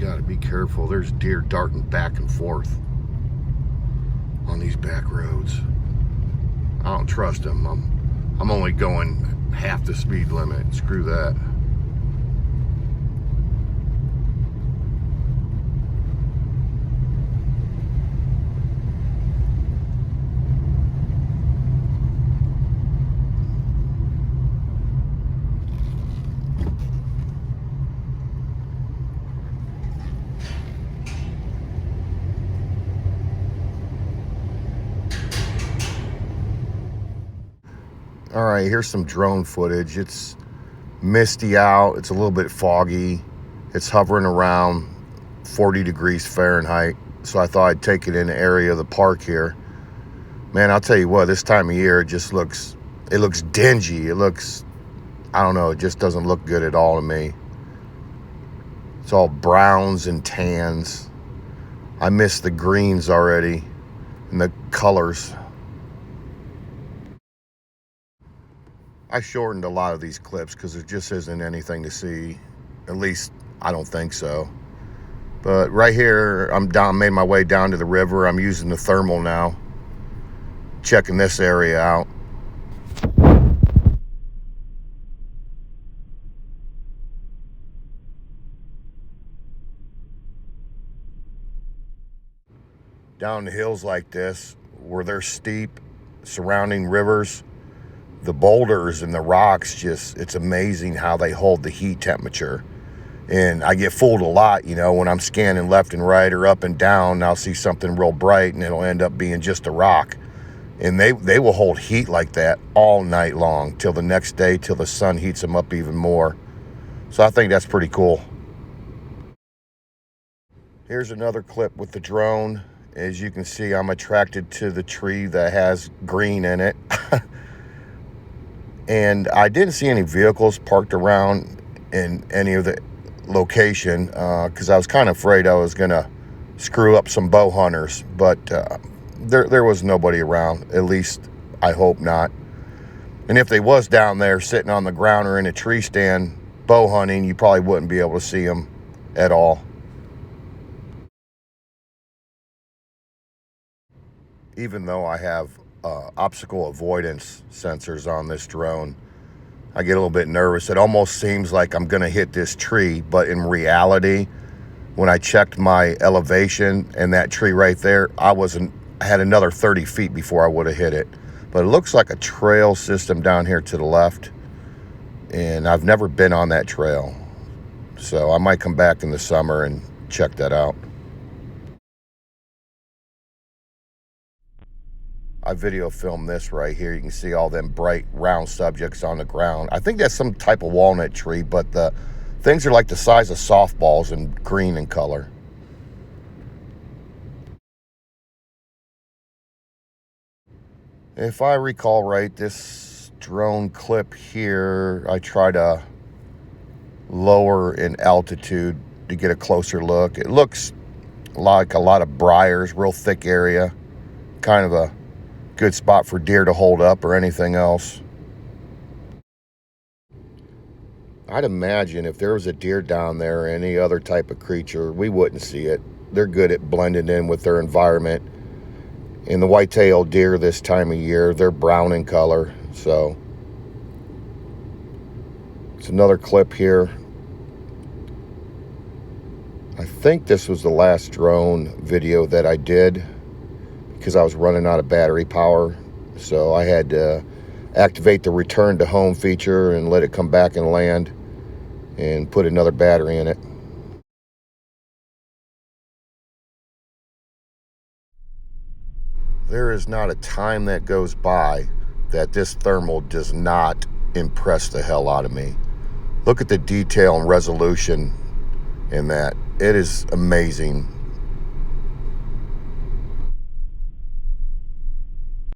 You gotta be careful. There's deer darting back and forth on these back roads. I don't trust them. I'm only going half the speed limit. Screw that. All right, here's some drone footage. It's misty out. It's a little bit foggy. It's hovering around 40 degrees Fahrenheit. So I thought I'd take it in the area of the park here. Man, I'll tell you what, this time of year, it looks dingy. It looks, I don't know, it just doesn't look good at all to me. It's all browns and tans. I miss the greens already and the colors. I shortened a lot of these clips because there just isn't anything to see. At least, I don't think so. But right here, made my way down to the river. I'm using the thermal now. Checking this area out. Down the hills like this, where they're steep, surrounding rivers, the boulders and the rocks, it's amazing how they hold the heat temperature. And I get fooled a lot, you know, when I'm scanning left and right or up and down, and I'll see something real bright and it'll end up being just a rock. And they will hold heat like that all night long till the next day, till the sun heats them up even more. So I think that's pretty cool. Here's another clip with the drone. As you can see, I'm attracted to the tree that has green in it. And I didn't see any vehicles parked around in any of the location because I was kind of afraid I was going to screw up some bow hunters. But there was nobody around, at least I hope not. And if they was down there sitting on the ground or in a tree stand bow hunting, you probably wouldn't be able to see them at all. Even though I have obstacle avoidance sensors on this drone, I get a little bit nervous. It almost seems like I'm gonna hit this tree, but in reality, when I checked my elevation and that tree right there, I had another 30 feet before I would have hit it. But it looks like a trail system down here to the left, and I've never been on that trail. So I might come back in the summer and check that out. I video filmed this right here. You can see all them bright round subjects on the ground. I think that's some type of walnut tree, but the things are like the size of softballs and green in color. If I recall right, this drone clip here, I try to lower in altitude to get a closer look. It looks like a lot of briars, real thick area, kind of a good spot for deer to hold up or anything else. I'd imagine if there was a deer down there or any other type of creature, we wouldn't see it. They're good at blending in with their environment. And the white-tailed deer this time of year, they're brown in color. So it's another clip here. I think this was the last drone video that I did, because I was running out of battery power. So I had to activate the return to home feature and let it come back and land and put another battery in it. There is not a time that goes by that this thermal does not impress the hell out of me. Look at the detail and resolution in that. It is amazing.